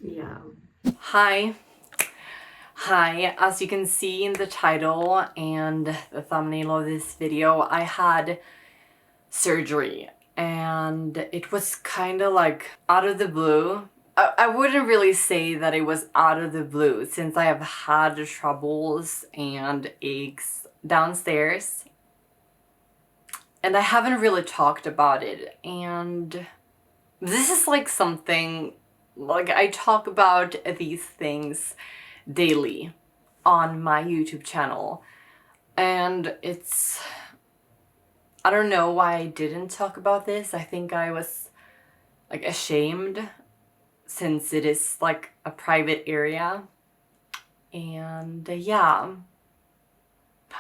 Yeah. Hi. Hi, as you can see in the title and the thumbnail of this video, I had surgery and it was kind of like out of the blue. I wouldn't really say that it was out of the blue since I have had troubles and aches downstairs and I haven't really talked about it, and this is like something like I talk about these things daily on my YouTube channel, and I don't know why I didn't talk about this. I think I was like ashamed since it is like a private area. And yeah,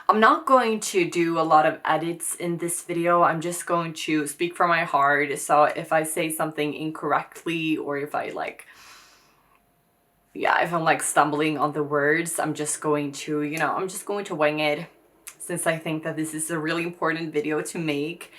I'm not going to do a lot of edits in this video. I'm just going to speak from my heart. So if I say something incorrectly, or if I like, yeah, if I'm like stumbling on the words, I'm just going to, I'm just going to wing it, since I think that this is a really important video to make.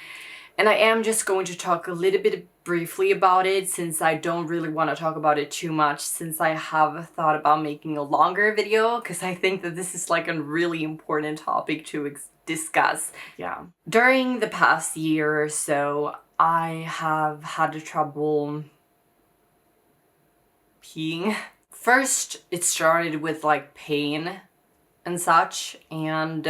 And I am just going to talk a little bit briefly about it, since I don't really want to talk about it too much, since I have thought about making a longer video, because I think that this is like a really important topic to discuss. Yeah. During the past year or so, I have had trouble peeing. First, it started with like pain and such, and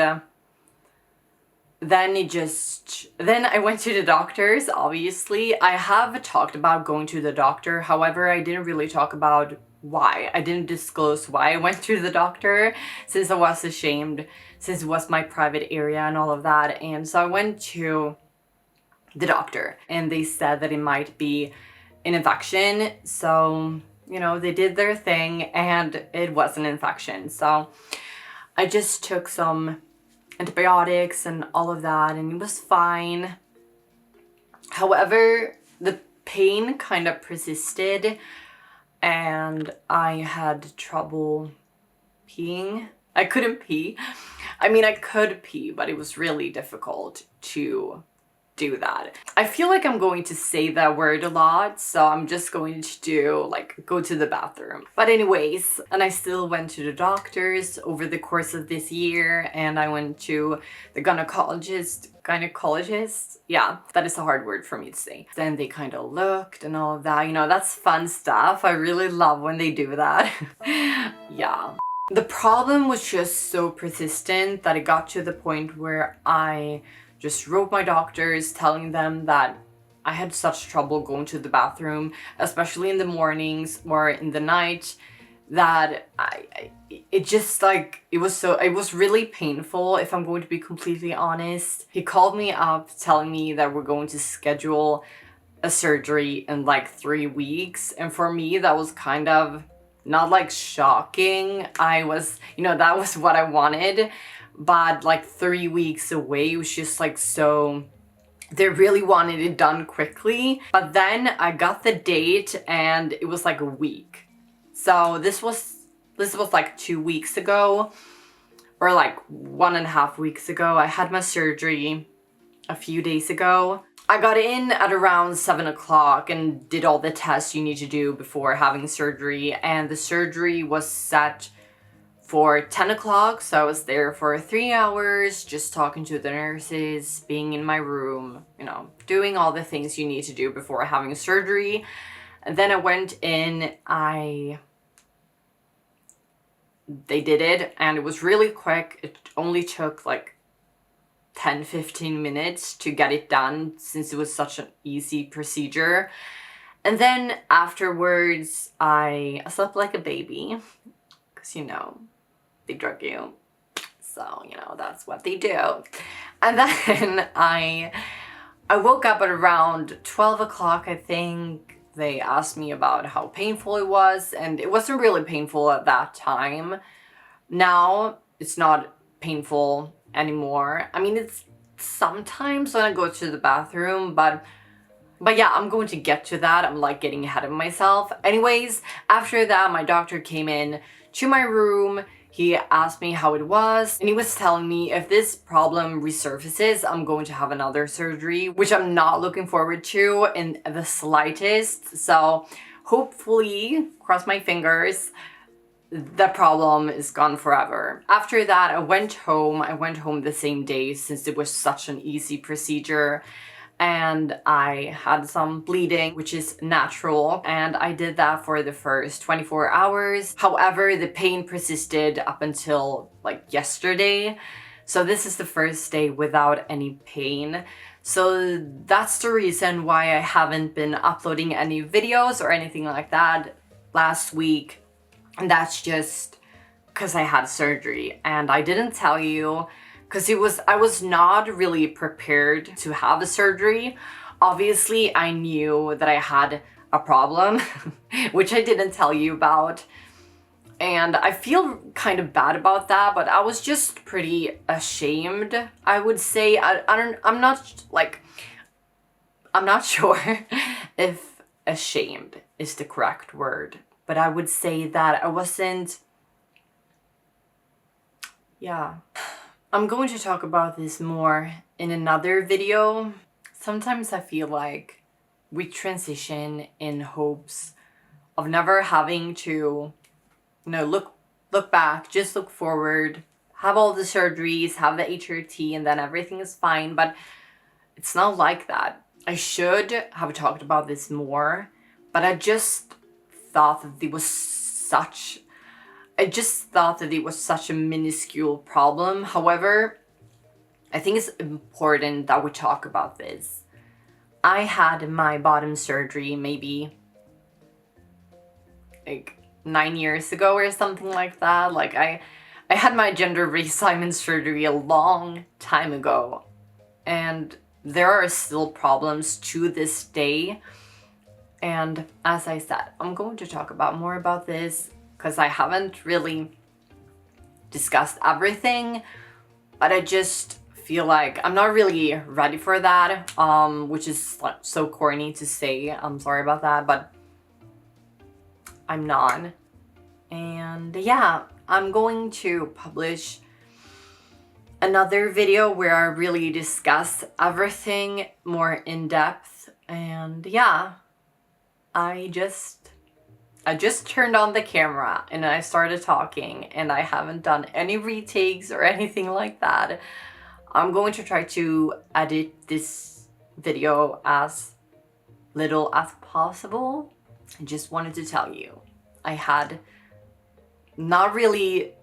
then I went to the doctors. Obviously, I have talked about going to the doctor. However, I didn't really talk about why. I didn't disclose why I went to the doctor, since I was ashamed, since it was my private area and all of that. And so I went to the doctor and they said that it might be an infection. So, they did their thing and it was an infection. So I just took some antibiotics and all of that, and it was fine. However, the pain kind of persisted and I had trouble peeing. I couldn't pee. I mean, I could pee, but it was really difficult to do that. I feel like I'm going to say that word a lot, so I'm just going to do like go to the bathroom. But anyways, and I still went to the doctors over the course of this year, and I went to the gynecologist. Yeah, that is a hard word for me to say. Then they kind of looked and all of that, that's fun stuff. I really love when they do that. Yeah. The problem was just so persistent that it got to the point where I just wrote my doctors telling them that I had such trouble going to the bathroom, especially in the mornings or in the night, that it was really painful, if I'm going to be completely honest. He called me up telling me that we're going to schedule a surgery in like 3 weeks, and for me that was kind of not like shocking. I was, that was what I wanted, but like 3 weeks away, it was just like so, they really wanted it done quickly. But then I got the date and it was like a week. So this was like 2 weeks ago, or like 1.5 weeks ago. I had my surgery a few days ago. I got in at around 7 o'clock and did all the tests you need to do before having surgery, and the surgery was set for 10 o'clock, so I was there for 3 hours, just talking to the nurses, being in my room, doing all the things you need to do before having surgery. And then I went in, they did it, and it was really quick. It only took like 10-15 minutes to get it done, since it was such an easy procedure. And then afterwards, I slept like a baby, because they drug you. So, that's what they do. And then I woke up at around 12 o'clock, I think. They asked me about how painful it was, and it wasn't really painful at that time. Now, it's not painful anymore. I mean, it's sometimes when I go to the bathroom, but yeah, I'm going to get to that. I'm like getting ahead of myself. Anyways, after that, my doctor came in to my room. He asked me how it was, and he was telling me if this problem resurfaces, I'm going to have another surgery, which I'm not looking forward to in the slightest. So hopefully, cross my fingers, the problem is gone forever. After that, I went home. I went home the same day since it was such an easy procedure. And I had some bleeding, which is natural, and I did that for the first 24 hours. However, the pain persisted up until like yesterday. So this is the first day without any pain. So that's the reason why I haven't been uploading any videos or anything like that last week. And that's just because I had surgery, and I didn't tell you because I was not really prepared to have a surgery. Obviously, I knew that I had a problem, which I didn't tell you about. And I feel kind of bad about that, but I was just pretty ashamed, I would say. I'm not sure if ashamed is the correct word, but I would say that I wasn't, yeah. I'm going to talk about this more in another video. Sometimes I feel like we transition in hopes of never having to, look back, just look forward, have all the surgeries, have the HRT, and then everything is fine. But it's not like that. I should have talked about this more, but I just thought that it was such a minuscule problem. However, I think it's important that we talk about this. I had my bottom surgery maybe like 9 years ago or something like that. Like I had my gender reassignment surgery a long time ago, and there are still problems to this day. And as I said, I'm going to talk more about this because I haven't really discussed everything, but I just feel like I'm not really ready for that, which is like so corny to say. I'm sorry about that, but I'm not. And yeah, I'm going to publish another video where I really discuss everything more in depth. And yeah, I just turned on the camera and I started talking, and I haven't done any retakes or anything like that. I'm going to try to edit this video as little as possible. I just wanted to tell you, I had not really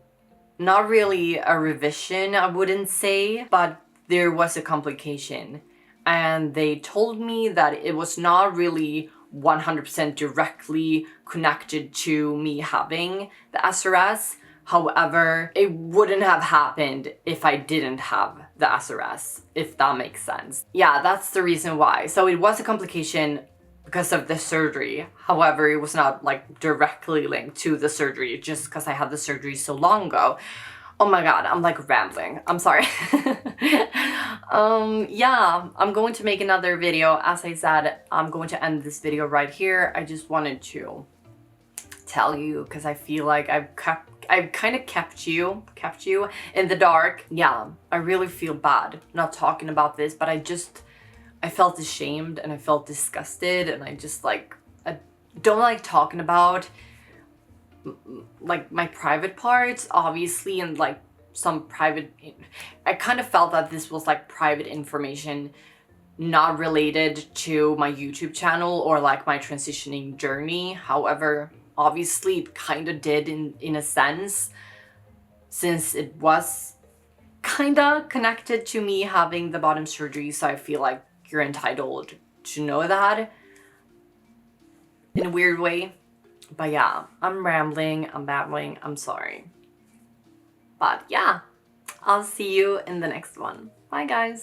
a revision, I wouldn't say, but there was a complication. And they told me that it was not really 100% directly connected to me having the SRS. However, it wouldn't have happened if I didn't have the SRS, if that makes sense. Yeah, that's the reason why. So it was a complication because of the surgery. However, it was not like directly linked to the surgery just because I had the surgery so long ago. Oh my god, I'm like rambling. I'm sorry. Yeah, I'm going to make another video. As I said, I'm going to end this video right here. I just wanted to tell you because I feel like I've kind of kept you in the dark. Yeah, I really feel bad not talking about this, but I felt ashamed and I felt disgusted, and I don't like talking about like my private parts, obviously, and like some private, I kind of felt that this was like private information not related to my YouTube channel or like my transitioning journey. However, obviously it kind of did in a sense, since it was kind of connected to me having the bottom surgery. So I feel like you're entitled to know that in a weird way. But yeah, I'm rambling, I'm babbling, I'm sorry. But yeah, I'll see you in the next one. Bye guys.